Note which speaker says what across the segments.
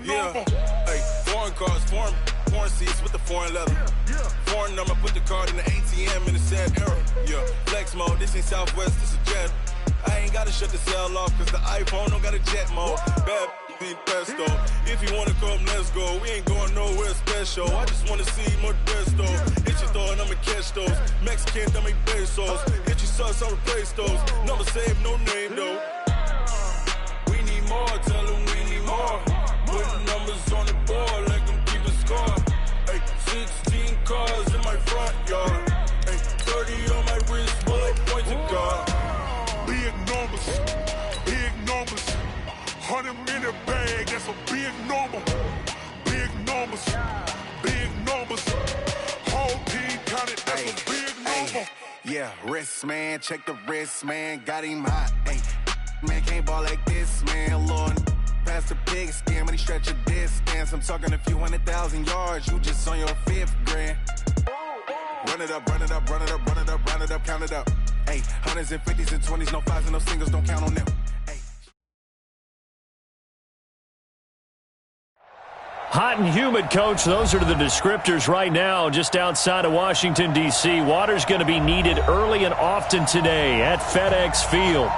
Speaker 1: Yeah, hey, foreign cars, foreign seats with the foreign leather. Foreign number, put the card in the ATM in the sad era. Yeah, flex mode, this ain't Southwest, this is jet. I ain't gotta shut the cell off, cause the iPhone don't got a jet mode. Bad be pesto. If you wanna come, let's go. We ain't going nowhere special. I just wanna see Modesto. Hit your throw and I'ma catch those. Mexican, that make pesos. Hit your sauce, I'll replace those. Number save, no name though. We need more, tell them we need more. Putting numbers on the board, like them keep a score. Hey, 16 cars in my front yard. Hey, 30 on my wrist, bullet points of God.
Speaker 2: Big numbers, big numbers. 100 minute bag, that's a big number. Big numbers, big numbers. Whole team counted, that's a big number.
Speaker 3: Yeah, wrist man, check the wrist man, got him hot. Ay, man can't ball like this, man. Lord, past the pig skin when he stretch a distance. I'm talking a few 100,000 yards, you just on your 5th grand. Run it up, run it up, run it up, run it up, run it up, count it up. Hey, 100s and 50s and 20s, no 5s and no singles, don't count on them.
Speaker 4: Hot and humid, Coach. Those are the descriptors right now just outside of Washington, D.C. Water's going to be needed early and often today at FedEx Field.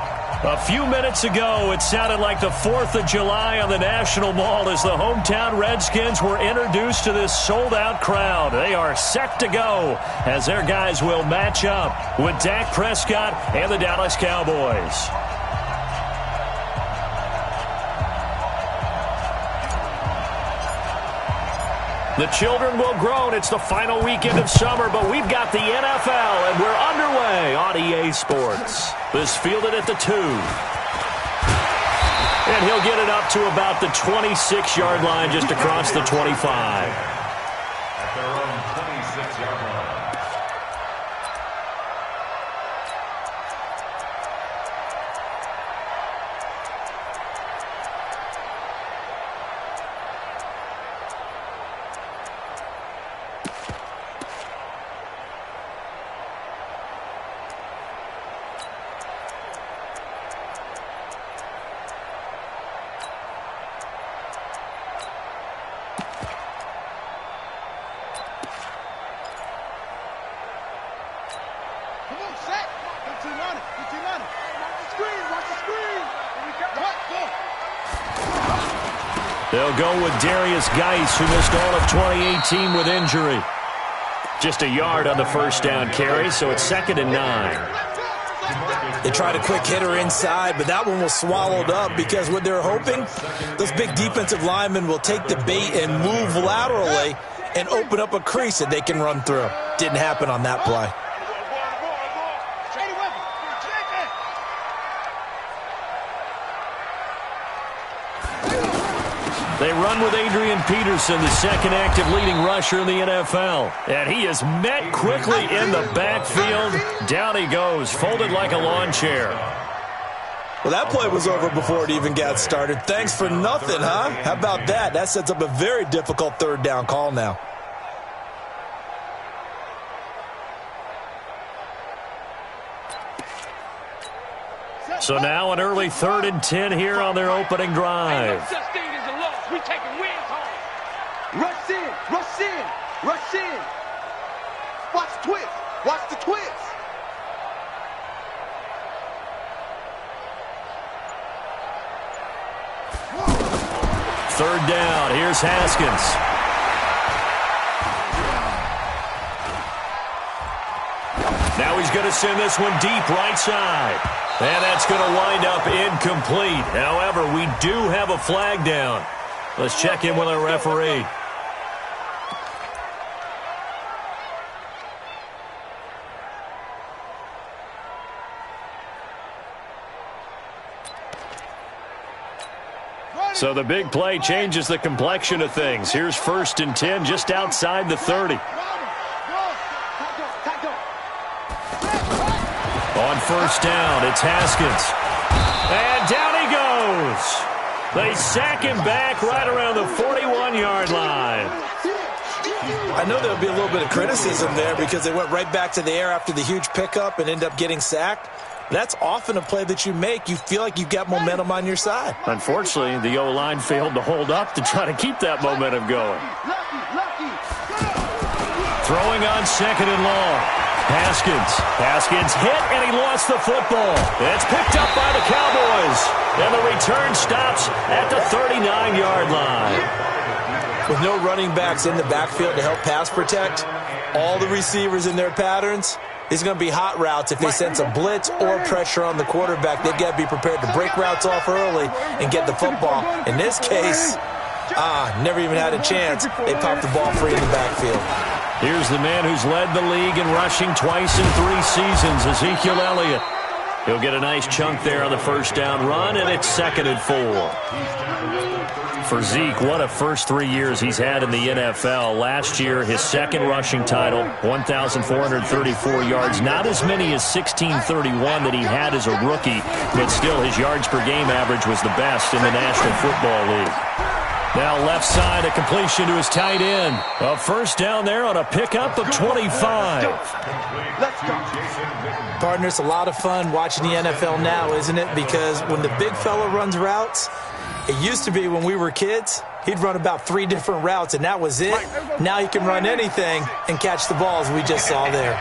Speaker 4: A few minutes ago, it sounded like the 4th of July on the National Mall as the hometown Redskins were introduced to this sold-out crowd. They are set to go as their guys will match up with Dak Prescott and the Dallas Cowboys. The children will groan. It's the final weekend of summer, but we've got the NFL, and we're underway on EA Sports. This fielded at the 2. And he'll get it up to about the 26-yard line, just across the 25.
Speaker 5: At their own 26-yard line.
Speaker 4: They'll go with Darius Geis, who missed all of 2018 with injury. Just a yard on the first down carry, so it's 2nd and 9.
Speaker 6: They tried a quick hitter inside, but that one was swallowed up because what they're hoping, those big defensive linemen will take the bait and move laterally and open up a crease that they can run through. Didn't happen on that play.
Speaker 4: They run with Adrian Peterson, the second active leading rusher in the NFL. And he is met quickly in the backfield. Down he goes, folded like a lawn chair.
Speaker 6: Well, that play was over before it even got started. Thanks for nothing, huh? How about that? That sets up a very difficult 3rd down call now.
Speaker 4: So now an early 3rd and 10 here on their opening drive.
Speaker 7: We taking wins home. Rush in, rush in, rush in. Watch the twist, watch the twist.
Speaker 4: Third down, here's Haskins. Now he's going to send this one deep right side. And that's going to wind up incomplete. However, we do have a flag down. Let's check in with our referee. So the big play changes the complexion of things. Here's 1st and 10 just outside the 30. On 1st down, it's Haskins. And down he goes. They sack him back right around the 41-yard line.
Speaker 6: I know there'll be a little bit of criticism there because they went right back to the air after the huge pickup and ended up getting sacked. That's often a play that you make. You feel like you've got momentum on your side.
Speaker 4: Unfortunately, the O-line failed to hold up to try to keep that momentum going. Throwing on 2nd and long. Haskins hit, and he lost the football. It's picked up by the Cowboys. And the return stops at the 39-yard line.
Speaker 6: With no running backs in the backfield to help pass protect, all the receivers in their patterns, these are going to be hot routes. If they sense a blitz or pressure on the quarterback, they've got to be prepared to break routes off early and get the football. In this case, never even had a chance. They popped the ball free in the backfield.
Speaker 4: Here's the man who's led the league in rushing twice in 3 seasons, Ezekiel Elliott. He'll get a nice chunk there on the first down run, and it's 2nd and 4. For Zeke, what a first 3 years he's had in the NFL. Last year, his 2nd rushing title, 1,434 yards. Not as many as 1,631 that he had as a rookie, but still his yards per game average was the best in the National Football League. Now left side, a completion to his tight end. A first down there on a pickup of 25.
Speaker 6: Partner, it's a lot of fun watching the NFL now, isn't it? Because when the big fella runs routes, it used to be when we were kids, he'd run about 3 different routes, and that was it. Now he can run anything and catch the balls we just saw there.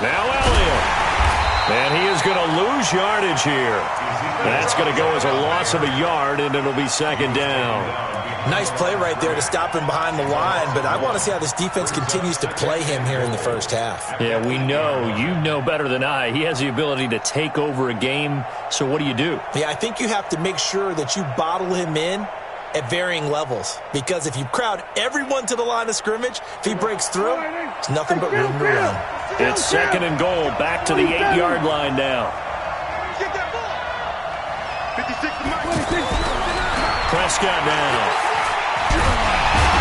Speaker 4: Now Elliott. And he is going to lose yardage here. That's going to go as a loss of a yard, and it'll be 2nd down.
Speaker 6: Nice play right there to stop him behind the line, but I want to see how this defense continues to play him here in the first half.
Speaker 4: Yeah, we know. You know better than I. He has the ability to take over a game, so what do you do?
Speaker 6: Yeah, I think you have to make sure that you bottle him in at varying levels, because if you crowd everyone to the line of scrimmage, if he breaks through, it's nothing but room to run.
Speaker 4: It's 2nd and goal, back to the 8-yard line now. Prescott now.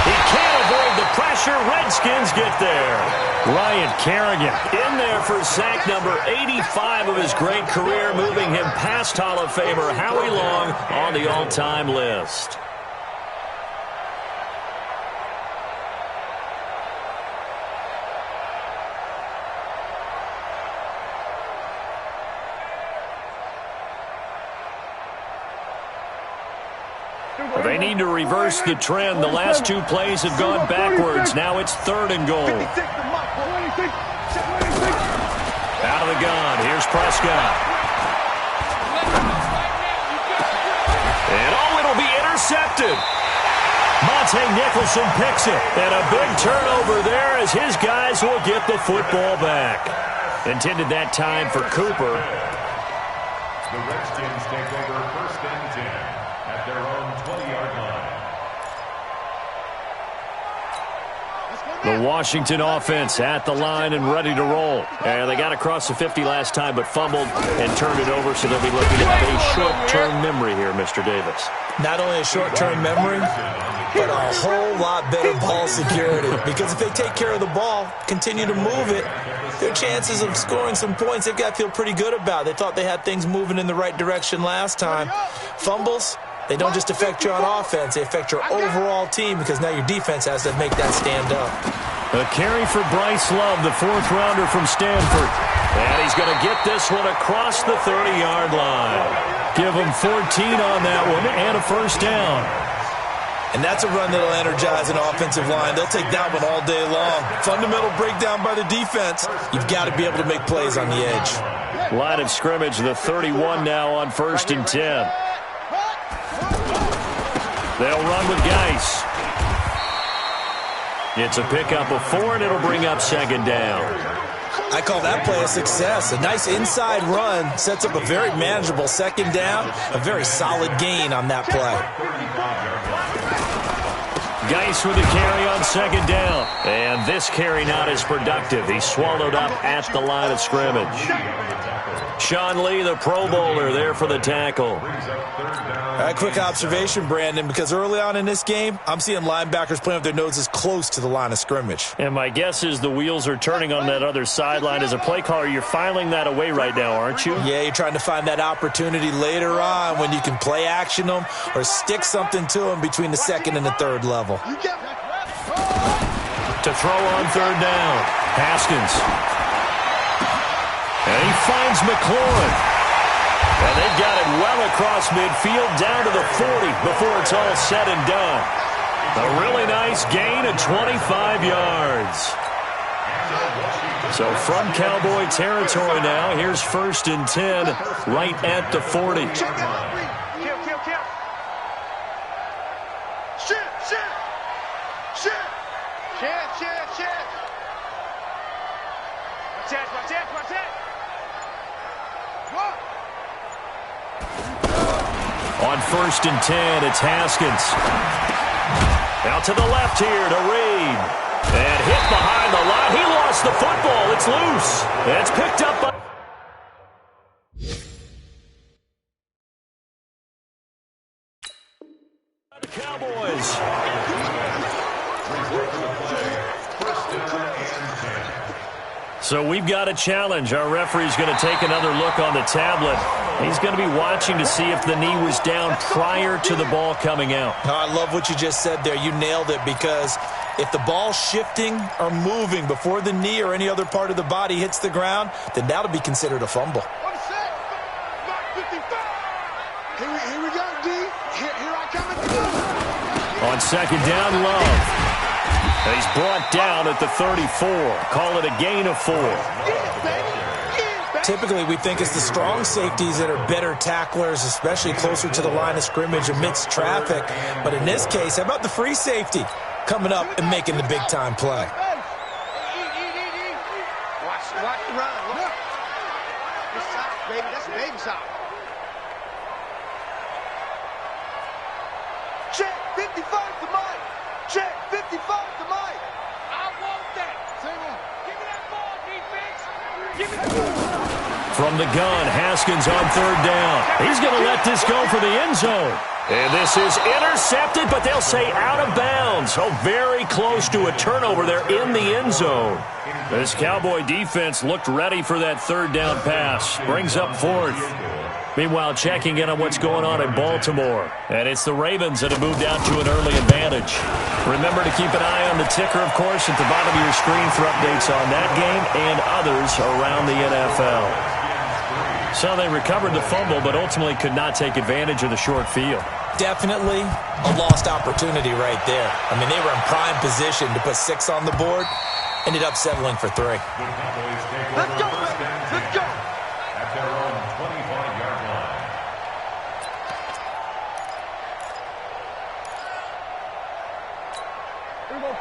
Speaker 4: He can't avoid the pressure. Redskins get there. Ryan Kerrigan in there for sack number 85 of his great career, moving him past Hall of Famer Howie Long on the all-time list. They need to reverse the trend. The last 2 plays have gone backwards. Now it's 3rd and goal. Out of the gun. Here's Prescott. And it'll be intercepted. Monte Nicholson picks it. And a big turnover there as his guys will get the football back. Intended that time for Cooper.
Speaker 5: The Redskins take over 1st and 10 at their own 20-yard line.
Speaker 4: The Washington offense at the line and ready to roll. And they got across the 50 last time, but fumbled and turned it over, so they'll be looking to have a short-term memory here, Mr. Davis.
Speaker 6: Not only a short-term memory, but a whole lot better ball security. Because if they take care of the ball, continue to move it, their chances of scoring some points, they've got to feel pretty good about. They thought they had things moving in the right direction last time. Fumbles, they don't just affect you on offense, they affect your overall team, because now your defense has to make that stand up.
Speaker 4: A carry for Bryce Love, the 4th rounder from Stanford. And he's going to get this one across the 30-yard line. Give him 14 on that one and a first down.
Speaker 6: And that's a run that'll energize an offensive line. They'll take that one all day long. Fundamental breakdown by the defense. You've got to be able to make plays on the edge.
Speaker 4: Line of scrimmage, the 31 now on 1st and 10. They'll run with Geis. It's a pickup of 4, and it'll bring up 2nd down.
Speaker 6: I call that play a success. A nice inside run sets up a very manageable 2nd down. A very solid gain on that play.
Speaker 4: Geis with a carry on 2nd down. And this carry not as productive. He's swallowed up at the line of scrimmage. Sean Lee, the Pro Bowler, there for the tackle.
Speaker 6: A quick observation, Brandon, because early on in this game, I'm seeing linebackers playing with their noses close to the line of scrimmage.
Speaker 4: And my guess is the wheels are turning on that other sideline. As a play caller, you're filing that away right now, aren't you?
Speaker 6: Yeah, you're trying to find that opportunity later on when you can play action them or stick something to them between the 2nd and the 3rd level.
Speaker 4: to throw on third down. Haskins. And he finds McLaurin. And they've got it well across midfield down to the 40 before it's all said and done. A really nice gain of 25 yards. So from Cowboy territory now, here's 1st and 10 right at the 40.
Speaker 7: Check out. Kill. Shit. Watch that. What?
Speaker 4: On 1st and 10, it's Haskins. Out to the left here to Reed. And hit behind the line. He lost the football. It's loose. It's picked up by the Cowboys. So we've got a challenge. Our referee's going to take another look on the tablet. He's going to be watching to see if the knee was down prior to the ball coming out.
Speaker 6: Oh, I love what you just said there. You nailed it, because if the ball's shifting or moving before the knee or any other part of the body hits the ground, then that'll be considered a fumble.
Speaker 7: Here we go, D. Here I come again.
Speaker 4: On 2nd down, Love. And he's brought down at the 34. Call it a gain of 4.
Speaker 6: Typically, we think it's the strong safeties that are better tacklers, especially closer to the line of scrimmage amidst traffic. But in this case, how about the free safety coming up and making the big-time play?
Speaker 7: Watch the run. Look. This side, baby. That's baby side. Check 55 to Mike. Check 55 to Mike. I want that. Give me that ball, defense. Give me that ball.
Speaker 4: From the gun, Haskins on 3rd down. He's going to let this go for the end zone. And this is intercepted, but they'll say out of bounds. Oh, very close to a turnover there in the end zone. This Cowboy defense looked ready for that 3rd down pass. Brings up 4th. Meanwhile, checking in on what's going on in Baltimore. And it's the Ravens that have moved out to an early advantage. Remember to keep an eye on the ticker, of course, at the bottom of your screen for updates on that game and others around the NFL. So they recovered the fumble, but ultimately could not take advantage of the short field.
Speaker 6: Definitely a lost opportunity right there. I mean, they were in prime position to put 6 on the board. Ended up settling for 3.
Speaker 7: Let's go, baby. Let's go.
Speaker 5: At their own 25-yard line.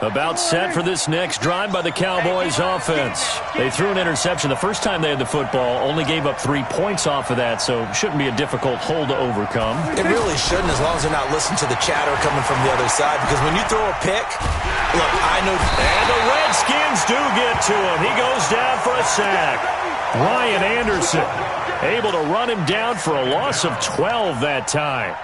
Speaker 4: About set for this next drive by the Cowboys offense. They threw an interception the first time they had the football, only gave up 3 points off of that, so shouldn't be a difficult hole to overcome.
Speaker 6: It really shouldn't, as long as they're not listening to the chatter coming from the other side, because when you throw a pick, look, I know.
Speaker 4: And the Redskins do get to him. He goes down for a sack. Ryan Anderson able to run him down for a loss of 12 that time.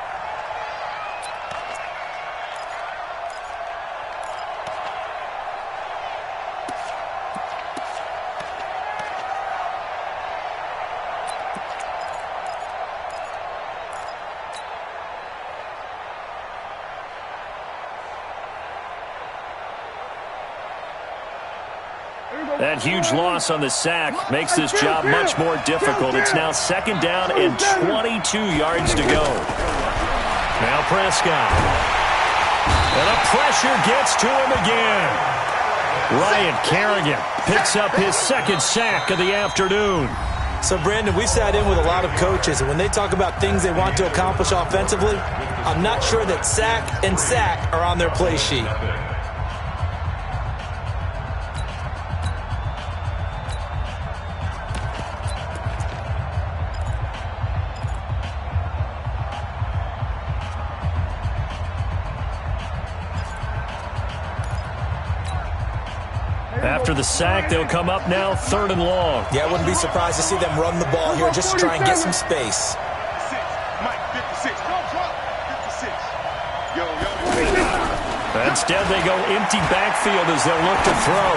Speaker 4: That huge loss on the sack makes this job much more difficult. It's now 2nd down and 22 yards to go. Now Prescott. And the pressure gets to him again. Ryan Kerrigan picks up his 2nd sack of the afternoon.
Speaker 6: So, Brandon, we've sat in with a lot of coaches, and when they talk about things they want to accomplish offensively, I'm not sure that sack and sack are on their play sheet.
Speaker 4: After the sack, they'll come up now 3rd and long.
Speaker 6: Yeah, I wouldn't be surprised to see them run the ball here just to try and get some space.
Speaker 7: Mike, 56. Don't drop. 56. Yo.
Speaker 4: Instead, they go empty backfield as they'll look to throw.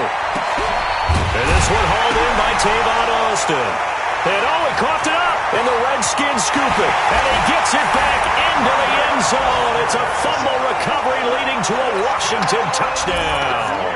Speaker 4: And this one hauled in by Tavon Austin. And he coughed it up. And the Redskins scoop it. And he gets it back into the end zone. It's a fumble recovery leading to a Washington touchdown.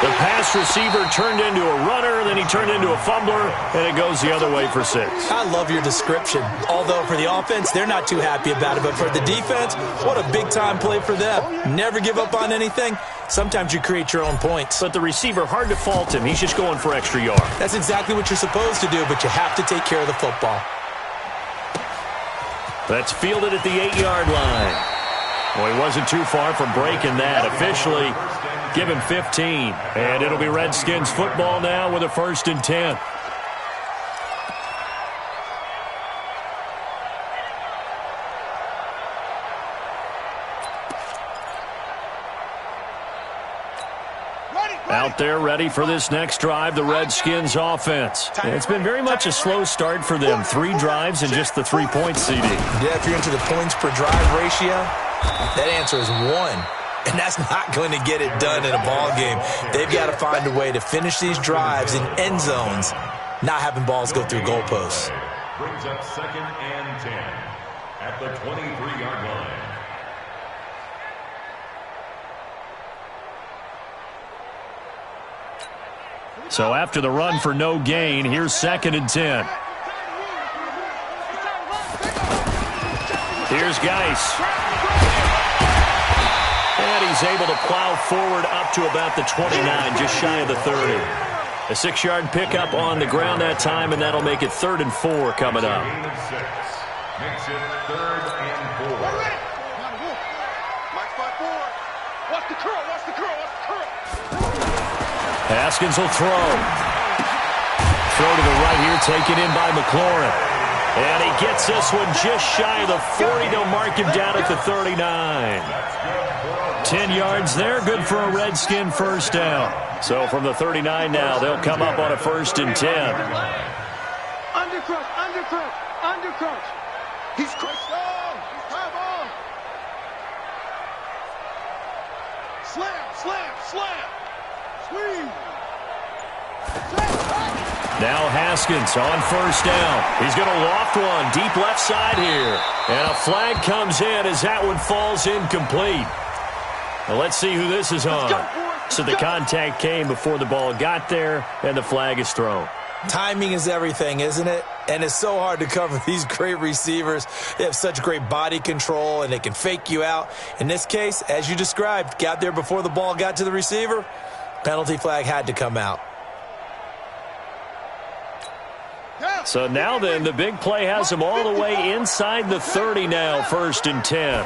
Speaker 4: The pass receiver turned into a runner, then he turned into a fumbler, and it goes the other way for 6.
Speaker 6: I love your description. Although for the offense, they're not too happy about it. But for the defense, what a big-time play for them. Never give up on anything. Sometimes you create your own points.
Speaker 4: But the receiver, hard to fault him. He's just going for extra yard.
Speaker 6: That's exactly what you're supposed to do, but you have to take care of the football.
Speaker 4: That's fielded at the 8-yard line. Well, he wasn't too far from breaking that. Officially, give him 15. And it'll be Redskins football now with a 1st and 10. Out there ready for this next drive, the Redskins offense. It's been very much a slow start for them. 3 drives and just the 3-point CD.
Speaker 6: Yeah, if you're into the points per drive ratio, that answer is 1. And that's not going to get it done in a ball game. They've got to find a way to finish these drives in end zones, not having balls go through goalposts.
Speaker 5: Brings up 2nd and 10 at the 23-yard line.
Speaker 4: So after the run for no gain, here's 2nd and 10. Here's Geis. And he's able to plow forward up to about the 29, just shy of the 30. A 6-yard pickup on the ground that time, and that'll make it 3rd and 4 coming up.
Speaker 5: Makes it 3rd and 4.
Speaker 7: Mike 5-4. Watch the curl, watch the curl, watch the curl.
Speaker 4: Haskins will throw. Throw to the right here, taken in by McLaurin. And he gets this one just shy of the 40. They'll mark him down at the 39. 10 yards there, good for a Redskin 1st down. So from the 39 now, they'll come up on a 1st and 10.
Speaker 7: Undercrush, undercrush, undercrush. He's crushed on. He's time on. Slam, slam, slam. Squeeze.
Speaker 4: Now Haskins on 1st down. He's going to loft one deep left side here. And a flag comes in as that one falls incomplete. Well, let's see who this is on. So the contact came before the ball got there, and the flag is thrown.
Speaker 6: Timing is everything, isn't it? And it's so hard to cover these great receivers. They have such great body control, and they can fake you out. In this case, as you described, got there before the ball got to the receiver. Penalty flag had to come out.
Speaker 4: So now then, the big play has him all the way inside the 30 now, 1st and 10.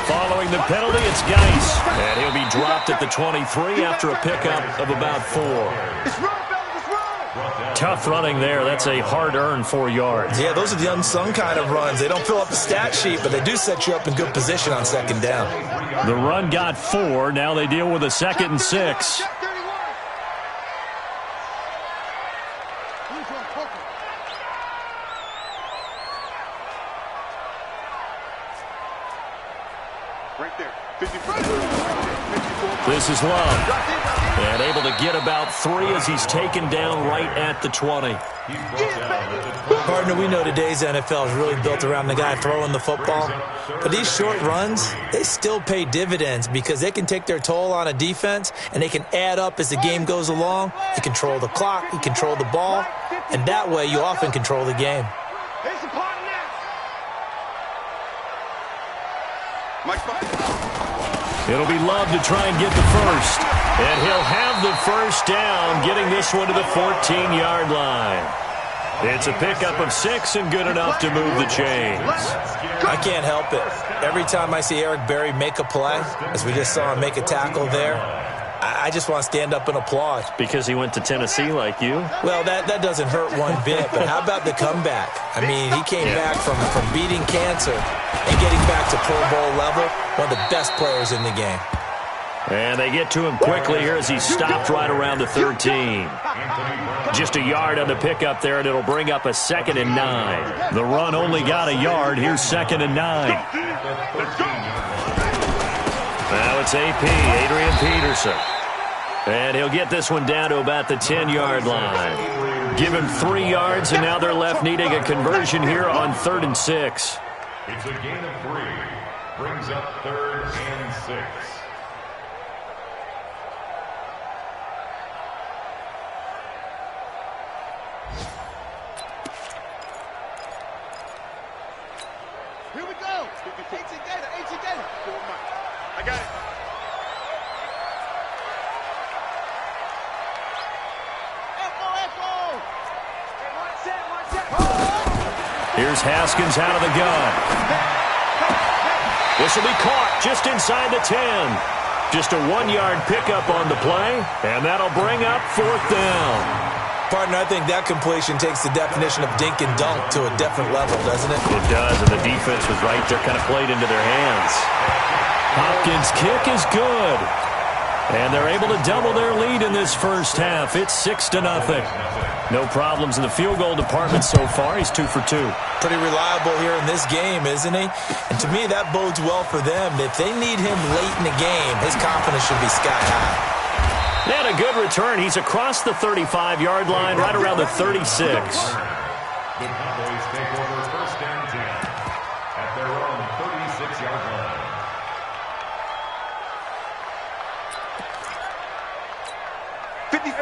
Speaker 4: Following the penalty, it's Geis. And he'll be dropped at the 23 after a pickup of about 4. Tough running there. That's a hard-earned 4 yards.
Speaker 6: Yeah, those are the unsung kind of runs. They don't fill up the stat sheet, but they do set you up in good position on 2nd down.
Speaker 4: The run got 4. Now they deal with a 2nd and 6. This is Love. And able to get about 3 as he's taken down right at the 20.
Speaker 6: Partner, we know today's NFL is really built around the guy throwing the football. But these short runs, they still pay dividends because they can take their toll on a defense and they can add up as the game goes along. You control the clock, you control the ball, and that way you often control the game.
Speaker 4: It'll be Love to try and get the first. And he'll have the 1st down, getting this one to the 14-yard line. It's a pickup of 6 and good enough to move the chains.
Speaker 6: I can't help it. Every time I see Eric Berry make a play, as we just saw him make a tackle there, I just want to stand up and applaud.
Speaker 4: Because he went to Tennessee like you?
Speaker 6: Well, that doesn't hurt one bit, but how about the comeback? I mean, he came back from beating cancer and getting back to Pro Bowl level, one of the best players in the game.
Speaker 4: And they get to him quickly here as he stopped right around the 13. Just a yard on the pickup there, and it'll bring up a 2nd and 9. The run only got a yard. Here's 2nd and 9. Now it's AP, Adrian Peterson. And he'll get this one down to about the 10-yard line. Give him 3 yards, and now they're left needing a conversion here on 3rd and 6.
Speaker 5: It's a gain of 3. Brings up 3rd and 6.
Speaker 7: Here we go. 18 data. I got it.
Speaker 4: Here's Haskins out of the gun. This will be caught just inside the 10. Just a 1-yard pickup on the play, and that'll bring up 4th down.
Speaker 6: Partner, I think that completion takes the definition of dink and dunk to a different level, doesn't it?
Speaker 4: It does, and the defense was right there, kind of played into their hands. Hopkins' kick is good. And they're able to double their lead in this first half. It's 6-0. No problems in the field goal department so far. He's 2 for 2.
Speaker 6: Pretty reliable here in this game, isn't he? And to me, that bodes well for them. If they need him late in the game, his confidence should be sky high.
Speaker 4: And a good return. He's across the 35-yard line, right around the 36.
Speaker 5: The Cowboys take over 1st and 10 at their own 36-yard line.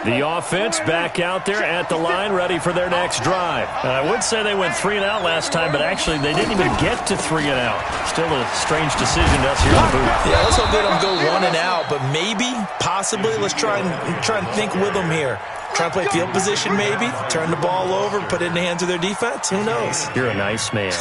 Speaker 4: The offense back out there at the line, ready for their next drive. I would say they went 3 and out last time, but actually they didn't even get to 3 and out. Still a strange decision to us here in the booth.
Speaker 6: Yeah, let's hope they don't go 1 and out, but maybe, possibly, let's try and think with them here. Try and play field position maybe, turn the ball over, put it in the hands of their defense. Who knows?
Speaker 4: You're a nice man.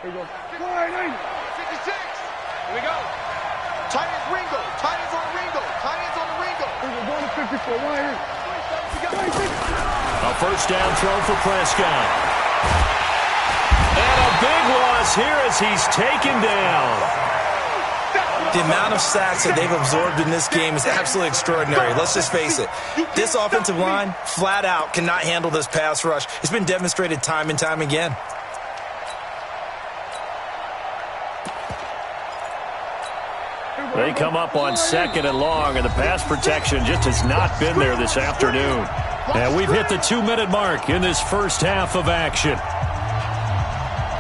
Speaker 7: Here we go. 56. Here we go. Tight ends Ringo. Tight ends on Ringo. Tight ends on the Ringo. We're going to 54.
Speaker 4: A 1st down throw for Prescott. And a big loss here as he's taken down.
Speaker 6: The amount of sacks that they've absorbed in this game is absolutely extraordinary. Let's just face it. This offensive line, flat out, cannot handle this pass rush. It's been demonstrated time and time again.
Speaker 4: They come up on 2nd and long, and the pass protection just has not been there this afternoon. And we've hit the 2-minute mark in this first half of action.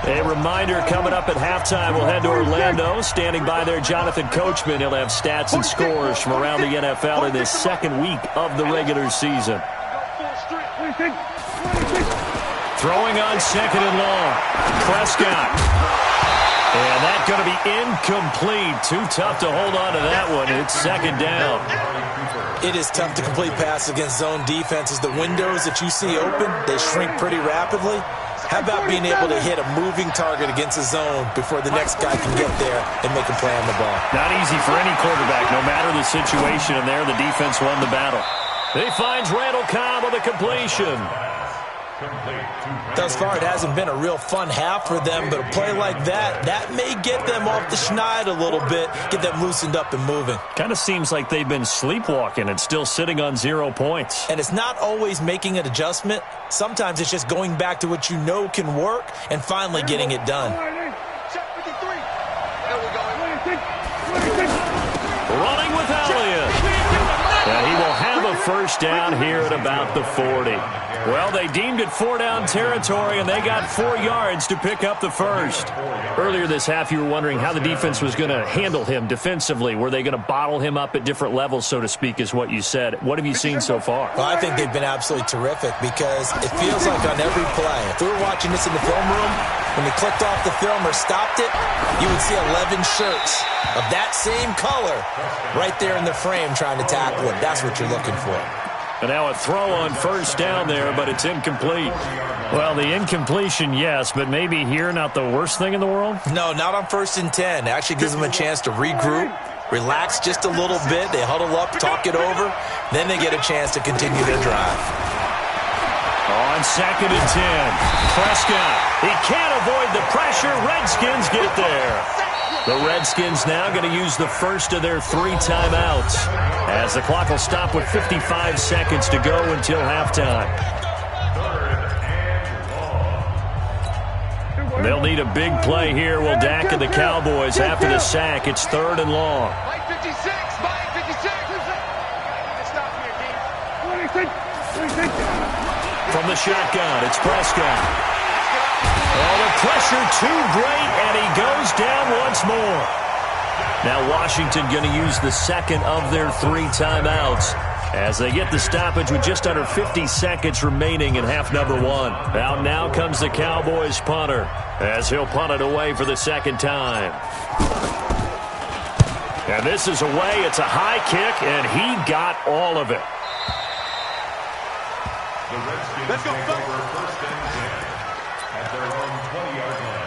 Speaker 4: A reminder coming up at halftime, we'll head to Orlando. Standing by there, Jonathan Coachman. He'll have stats and scores from around the NFL in this 2nd week of the regular season. Throwing on 2nd and long. Prescott. And that's going to be incomplete. Too tough to hold on to that one. It's 2nd down.
Speaker 6: It is tough to complete passes against zone defenses. The windows that you see open, they shrink pretty rapidly. How about being able to hit a moving target against a zone before the next guy can get there and make a play on the ball?
Speaker 4: Not easy for any quarterback, no matter the situation. And there, the defense won the battle. He finds Randall Cobb on the completion.
Speaker 6: Thus far, it hasn't been a real fun half for them, but a play like that may get them off the schneid a little bit, get them loosened up and moving.
Speaker 4: Kind of seems like they've been sleepwalking and still sitting on 0 points.
Speaker 6: And it's not always making an adjustment. Sometimes it's just going back to what you know can work and finally getting it done.
Speaker 4: Running with Elliott. And he will have a 1st down here at about the 40. Well, they deemed it 4-down territory, and they got 4 yards to pick up the 1st. Earlier this half, you were wondering how the defense was going to handle him defensively. Were they going to bottle him up at different levels, so to speak, is what you said. What have you seen so far?
Speaker 6: Well, I think they've been absolutely terrific because it feels like on every play, if we were watching this in the film room, when they clicked off the film or stopped it, you would see 11 shirts of that same color right there in the frame trying to tackle him. That's what you're looking for.
Speaker 4: And now a throw on 1st down there, but it's incomplete. Well, the incompletion, yes, but maybe here not the worst thing in the world?
Speaker 6: No, not on 1st and 10. It actually gives them a chance to regroup, relax just a little bit. They huddle up, talk it over. Then they get a chance to continue their drive.
Speaker 4: On 2nd and 10, Prescott. He can't avoid the pressure. Redskins get there. The Redskins now going to use the first of their 3 timeouts as the clock will stop with 55 seconds to go until halftime. They'll need a big play here. Will Dak and the Cowboys after the sack. It's 3rd and long.
Speaker 7: Mike 56, Mike 56. Stop here, Dean.
Speaker 4: From the shotgun, it's Prescott. Oh, the pressure too great, and he goes down once more. Now Washington going to use the second of their 3 timeouts as they get the stoppage with just under 50 seconds remaining in half number 1. Out now comes the Cowboys punter as he'll punt it away for the second time. And this is away. It's a high kick, and he got all of it.
Speaker 5: The Redskins take over 1st and 10 at their own 20-yard line.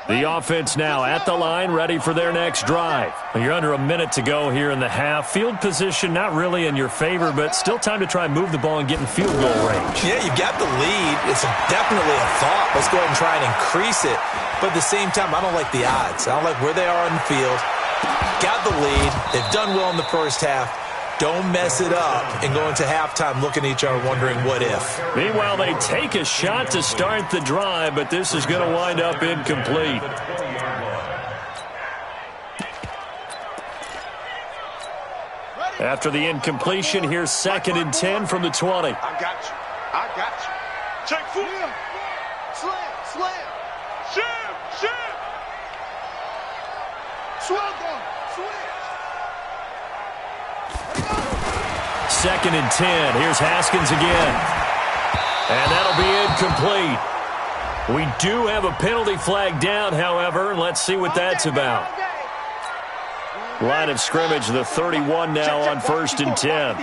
Speaker 4: The offense now at the line, ready for their next drive. You're under a minute to go here in the half. Field position not really in your favor, but still time to try and move the ball and get in field goal range.
Speaker 6: Yeah, you've got the lead. It's definitely a thought. Let's go ahead and try and increase it. But at the same time, I don't like the odds. I don't like where they are on the field. Got the lead. They've done well in the first half. Don't mess it up and go into halftime looking at each other wondering what if.
Speaker 4: Meanwhile, they take a shot to start the drive, but this is going to wind up incomplete. After the incompletion, here's 2nd and 10 from the 20.
Speaker 7: I got you. I got you. Check 4. Slam, slam. Shim, shim. Swagger, switch.
Speaker 4: 2nd and 10. Here's Haskins again. And that'll be incomplete. We do have a penalty flag down, however. Let's see what that's about. Line of scrimmage, the 31 now on 1st and 10.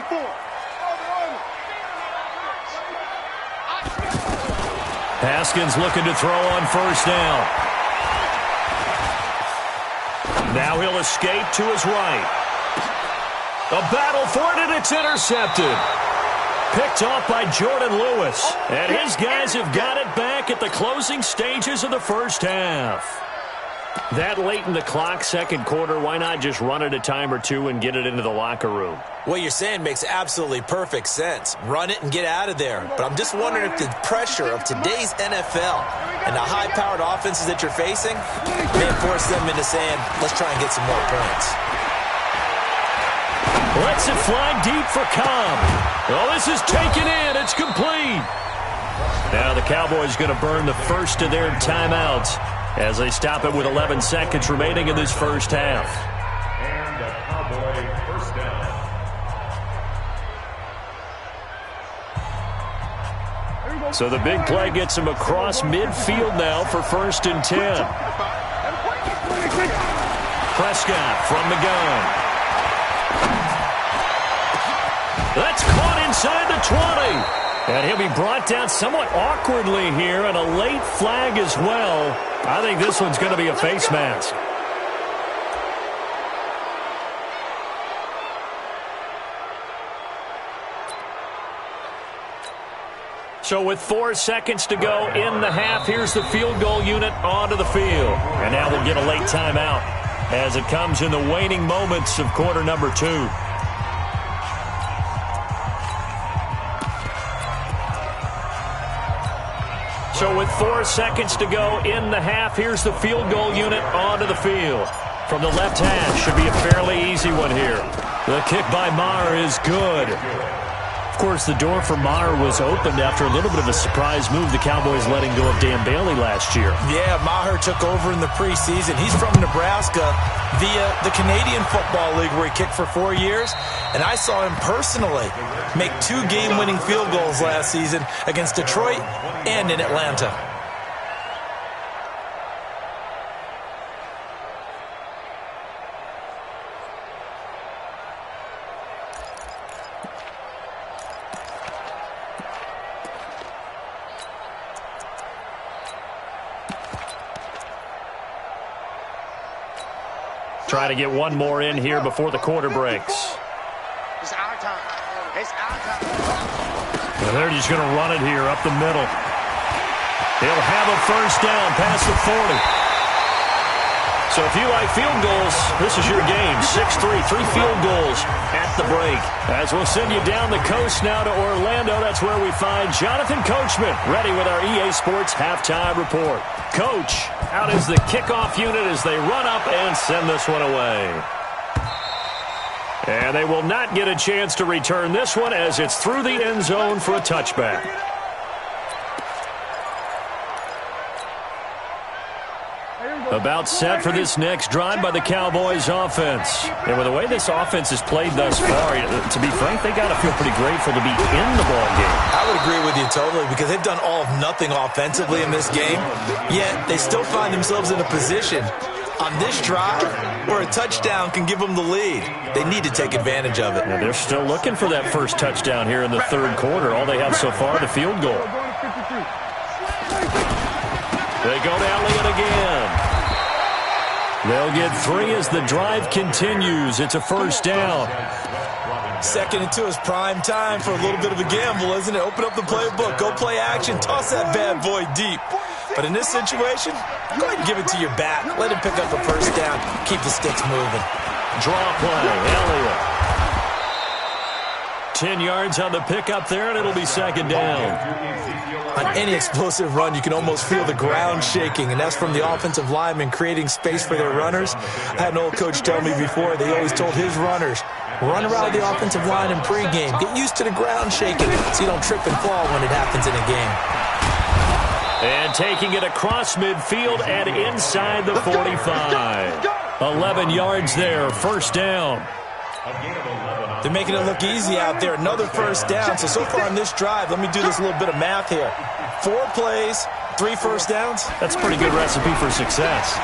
Speaker 4: Haskins looking to throw on 1st down. Now he'll escape to his right. A battle for it, and it's intercepted. Picked off by Jordan Lewis. And his guys have got it back at the closing stages of the first half. That late in the clock, 2nd quarter, why not just run it a time or two and get it into the locker room?
Speaker 6: What you're saying makes absolutely perfect sense. Run it and get out of there. But I'm just wondering if the pressure of today's NFL and the high-powered offenses that you're facing may force them into saying, let's try and get some more points.
Speaker 4: Lets it fly deep for Cobb. Oh, this is taken in. It's complete. Now the Cowboys going to burn the first of their timeouts as they stop it with 11 seconds remaining in this first half.
Speaker 5: And a Cowboy 1st down.
Speaker 4: So the big play gets him across midfield now for 1st and 10. Prescott from the gun. That's caught inside the 20. And he'll be brought down somewhat awkwardly here, and a late flag as well. I think this one's going to be a face mask. So with 4 seconds to go in the half, here's the field goal unit onto the field. And now we'll get a late timeout as it comes in the waning moments of quarter number 2. So with 4 seconds to go in the half, here's the field goal unit onto the field. From the left hash, should be a fairly easy one here. The kick by Maher is good. Of course, the door for Maher was opened after a little bit of a surprise move. The Cowboys letting go of Dan Bailey last year. Yeah, Maher took over in the preseason. He's from Nebraska via the Canadian Football League where he kicked for 4 years. And I saw him personally make 2 game-winning field goals last season against Detroit and in Atlanta. Try to get one more in here before the quarter breaks.
Speaker 7: It's our time. It's our time.
Speaker 4: And they're just going to run it here up the middle. He'll have a first down past the 40. So if you like field goals, this is your game. 6-3, 3 field goals at the break. As we'll send you down the coast now to Orlando, that's where we find Jonathan Coachman, ready with our EA Sports halftime report. Coach, out is the kickoff unit as they run up and send this one away. And they will not get a chance to return this one as it's through the end zone for a touchback. About set for this next drive by the Cowboys offense. And with the way this offense has played thus far, to be frank, they got to feel pretty grateful to be in the ball game.
Speaker 6: I would agree with you totally because they've done all of nothing offensively in this game, yet they still find themselves in a position on this drive where a touchdown can give them the lead. They need to take advantage of it.
Speaker 4: Yeah, they're still looking for that first touchdown here in the third quarter. All they have so far, the field goal. They go to Elliott again. They'll get 3 as the drive continues. It's a first down.
Speaker 6: Second and 2 is prime time for a little bit of a gamble, isn't it? Open up the playbook, go play action, toss that bad boy deep. But in this situation, go ahead and give it to your back. Let him pick up a first down. Keep the sticks moving.
Speaker 4: Draw play, Elliott. 10 yards on the pickup there, and it'll be second down.
Speaker 6: On any explosive run, you can almost feel the ground shaking, and that's from the offensive linemen creating space for their runners. I had an old coach tell me before, they always told his runners, run around the offensive line in pregame. Get used to the ground shaking so you don't trip and fall when it happens in a game.
Speaker 4: And taking it across midfield and inside the 45. 11 yards there, first down.
Speaker 6: They're making it look easy out there. Another first down. So far on this drive, let me do this little bit of math here. 4 plays, 3 first downs.
Speaker 4: That's a pretty good recipe for success.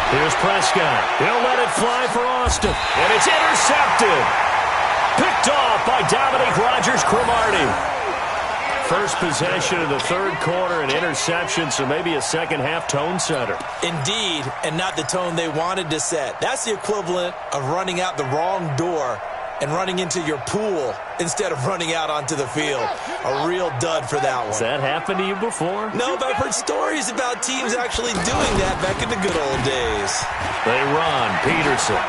Speaker 4: Here's Prescott. He'll let it fly for Austin. And it's intercepted. Picked off by Dominique Rodgers-Cromartie. First possession of the third quarter, an interception, so maybe a second-half tone setter.
Speaker 6: Indeed, and not the tone they wanted to set. That's the equivalent of running out the wrong door and running into your pool instead of running out onto the field. A real dud for that one.
Speaker 4: Has that happened to you before?
Speaker 6: No, but I've heard stories about teams actually doing that back in the good old days.
Speaker 4: They run. Peterson.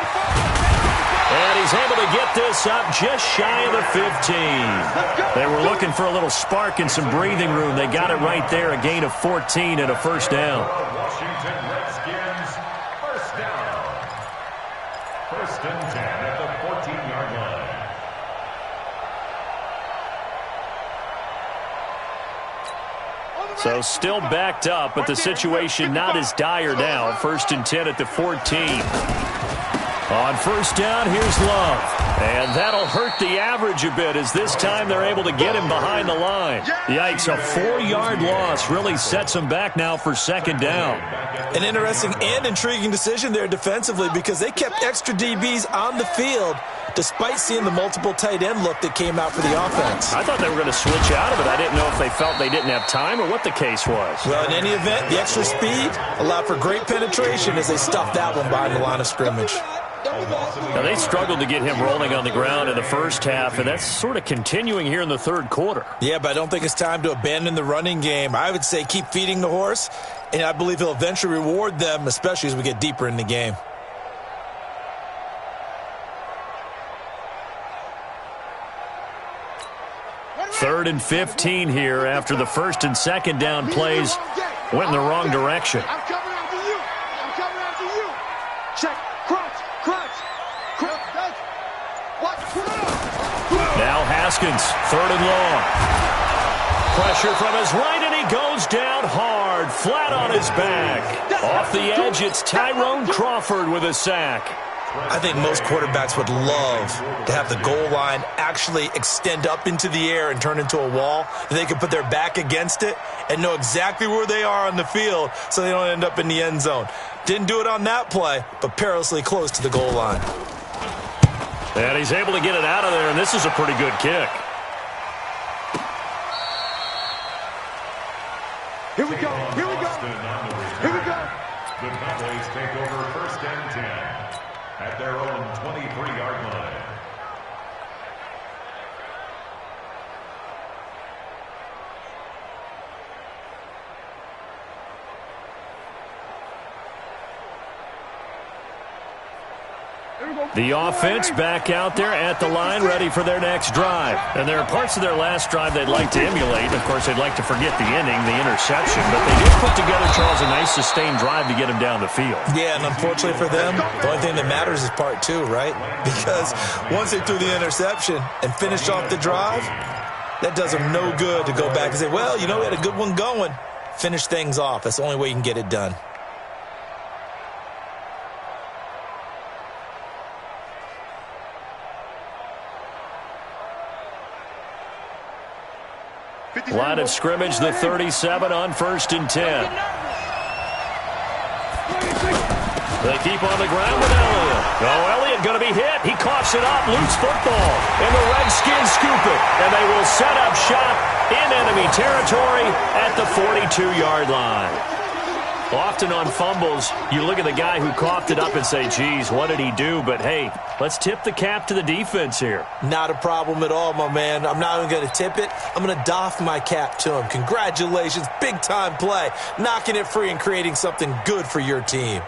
Speaker 4: And he's able to get this up just shy of the 15. They were looking for a little spark and some breathing room. They got it right there, a gain of 14 and a first down.
Speaker 5: Washington Redskins, first down. First and 10 at the 14-yard line.
Speaker 4: So still backed up, but the situation not as dire now. First and 10 at the 14. On first down, here's Love. And that'll hurt the average a bit as this time they're able to get him behind the line. Yikes, a 4-yard loss really sets them back now for second down.
Speaker 6: An interesting and intriguing decision there defensively because they kept extra DBs on the field despite seeing the multiple tight end look that came out for the offense.
Speaker 4: I thought they were going to switch out of it. I didn't know if they felt they didn't have time or what the case was.
Speaker 6: Well, in any event, the extra speed allowed for great penetration as they stuffed that one behind the line of scrimmage.
Speaker 4: Now, they struggled to get him rolling on the ground in the first half, and that's sort of continuing here in the third quarter.
Speaker 6: Yeah, but I don't think it's time to abandon the running game. I would say keep feeding the horse, and I believe he'll eventually reward them, especially as we get deeper in the game.
Speaker 4: Third and 15 here after the first and second down plays went in the wrong direction.
Speaker 7: I'm coming after you. I'm coming after you. Check. Crunch. Crunch. Crunch. Watch.
Speaker 4: Now Haskins, third and long. Pressure from his right, and he goes down hard, flat on his back. Off the edge, it's Tyrone Crawford with a sack.
Speaker 6: I think most quarterbacks would love to have the goal line actually extend up into the air and turn into a wall. They can put their back against it and know exactly where they are on the field so they don't end up in the end zone. Didn't do it on that play, but perilously close to the goal line.
Speaker 4: And he's able to get it out of there, and this is a pretty good kick.
Speaker 7: Here we go. Here we go. Here we go.
Speaker 5: The Cowboys take over first and 10 at their own 23-yard line.
Speaker 4: The offense back out there at the line, ready for their next drive. And there are parts of their last drive they'd like to emulate. Of course, they'd like to forget the inning, the interception. But they did put together, Charles, a nice sustained drive to get him down the field.
Speaker 6: Yeah, and unfortunately for them, the only thing that matters is part two, right? Because once they threw the interception and finished off the drive, that does them no good to go back and say, well, you know, we had a good one going. Finish things off. That's the only way you can get it done.
Speaker 4: Line of scrimmage, the 37 on 1st and 10. They keep on the ground with Elliott. Oh, Elliott going to be hit. He coughs it up, loose football. And the Redskins scoop it. And they will set up shop in enemy territory at the 42-yard line. Often on fumbles, you look at the guy who coughed it up and say, geez, what did he do? But, hey, let's tip the cap to the defense here.
Speaker 6: Not a problem at all, my man. I'm not even going to tip it. I'm going to doff my cap to him. Congratulations. Big-time play. Knocking it free and creating something good for your team.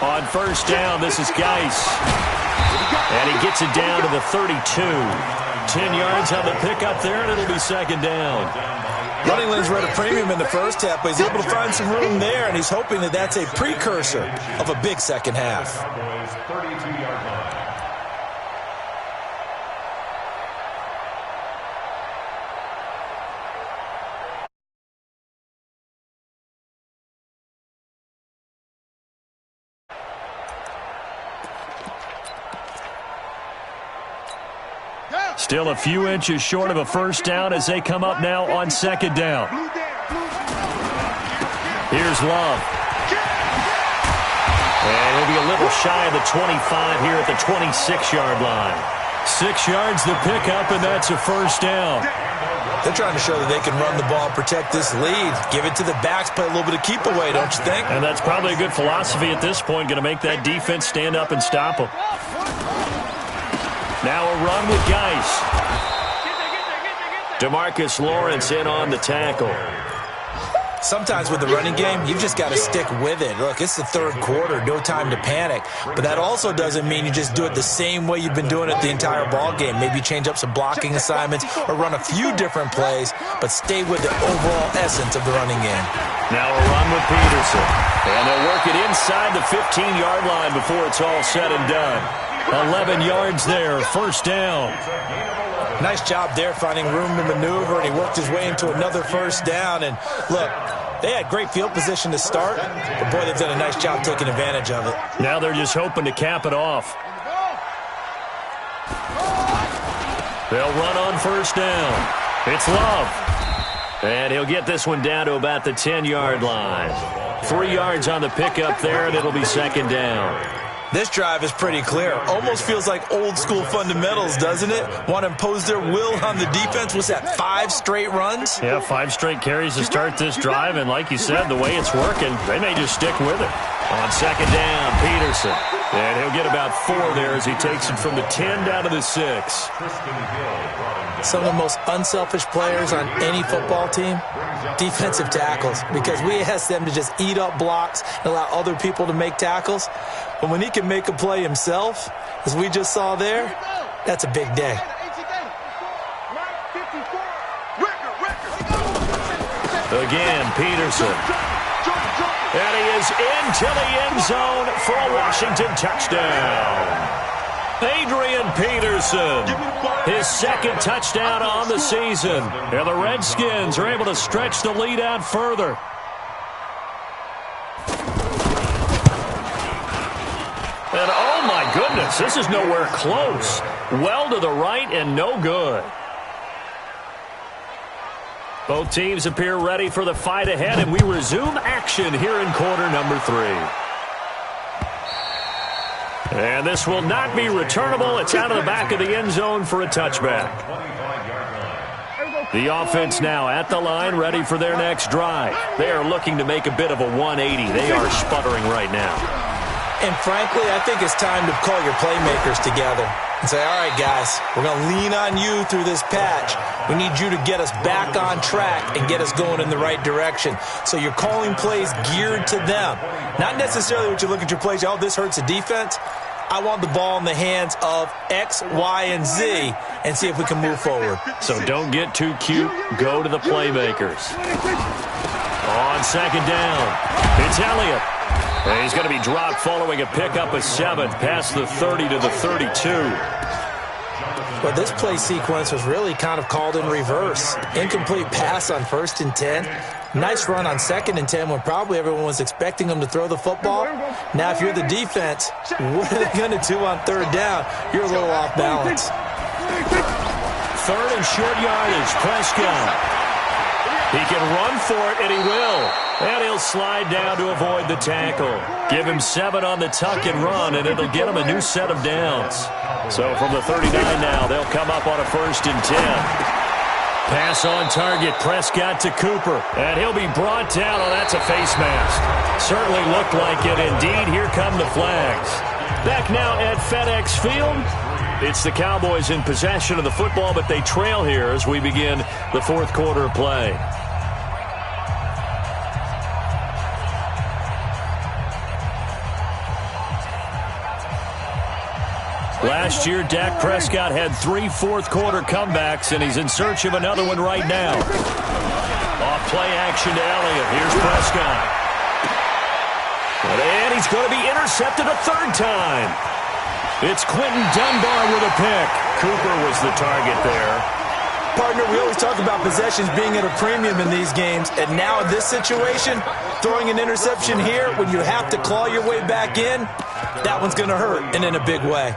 Speaker 4: On 1st down, this is Geis. And he gets it down to the 32. 10 yards on the pickup there, and it'll be 2nd down.
Speaker 6: Running lanes were at a premium in the first half, but he's able to find some room there, and he's hoping that that's a precursor of a big second half.
Speaker 5: 32-yard line.
Speaker 4: Still a few inches short of a 1st down as they come up now on 2nd down. Here's Love. And he'll be a little shy of the 25 here at the 26-yard line. 6 yards the pickup, and that's a 1st down.
Speaker 6: They're trying to show that they can run the ball and protect this lead. Give it to the backs, play a little bit of keep away, don't you think?
Speaker 4: And that's probably a good philosophy at this point, going to make that defense stand up and stop them. Now a run with Geis. DeMarcus Lawrence in on the tackle.
Speaker 6: Sometimes with the running game, you've just got to stick with it. Look, it's the 3rd quarter, no time to panic. But that also doesn't mean you just do it the same way you've been doing it the entire ball game. Maybe change up some blocking assignments or run a few different plays, but stay with the overall essence of the running game.
Speaker 4: Now a run with Peterson. And they'll work it inside the 15-yard line before it's all said and done. 11 yards there, 1st down.
Speaker 6: Nice job there finding room to maneuver, and he worked his way into another 1st down. And look, they had great field position to start, but boy, they've done a nice job taking advantage of it.
Speaker 4: Now they're just hoping to cap it off. They'll run on 1st down. It's Love. And he'll get this one down to about the 10-yard line. 3 yards on the pickup there, and it'll be 2nd down.
Speaker 6: This drive is pretty clear. Almost feels like old-school fundamentals, doesn't it? Want to impose their will on the defense. What's that, 5 straight runs?
Speaker 4: Yeah, 5 straight carries to start this drive, and like you said, the way it's working, they may just stick with it. On 2nd down, Peterson. And he'll get about 4 there as he takes it from the 10 down to the 6.
Speaker 6: Some of the most unselfish players on any football team, defensive tackles, because we ask them to just eat up blocks and allow other people to make tackles. But when he can make a play himself, as we just saw there, that's a big day.
Speaker 4: Again, Peterson. And he is into the end zone for a Washington touchdown. Adrian Peterson, his 2nd touchdown on the season. And the Redskins are able to stretch the lead out further. And oh my goodness, this is nowhere close. Well to the right and no good. Both teams appear ready for the fight ahead, and we resume action here in quarter number 3. And this will not be returnable. It's out of the back of the end zone for a touchback. The offense now at the line, ready for their next drive. They are looking to make a bit of a 180. They are sputtering right now.
Speaker 6: And frankly, I think it's time to call your playmakers together and say, all right, guys, we're going to lean on you through this patch. We need you to get us back on track and get us going in the right direction. So you're calling plays geared to them. Not necessarily what you look at your plays, oh, this hurts the defense. I want the ball in the hands of X, Y, and Z and see if we can move forward.
Speaker 4: So don't get too cute. Go to the playmakers. On second down, it's Elliott. And he's going to be dropped following a pickup of 7 past the 30 to the 32.
Speaker 6: But this play sequence was really kind of called in reverse. Incomplete pass on 1st and 10. Nice run on 2nd and 10 when probably everyone was expecting him to throw the football. Now, if you're the defense, what are they going to do on 3rd down? You're a little off balance.
Speaker 4: 3rd and short yardage, Prescott. He can run for it, and he will. And he'll slide down to avoid the tackle. Give him 7 on the tuck and run, and it'll get him a new set of downs. So from the 39 now, they'll come up on a 1st and 10. Pass on target, Prescott to Cooper. And he'll be brought down. Oh, that's a face mask. Certainly looked like it. Indeed, here come the flags. Back now at FedEx Field. It's the Cowboys in possession of the football, but they trail here as we begin the 4th quarter of play. Last year, Dak Prescott had 3 fourth-quarter comebacks, and he's in search of another one right now. Off play action to Elliott. Here's Prescott. And he's going to be intercepted a 3rd time. It's Quentin Dunbar with a pick. Cooper was the target there.
Speaker 6: Partner, we always talk about possessions being at a premium in these games, and now in this situation, throwing an interception here when you have to claw your way back in, that one's going to hurt, and in a big way.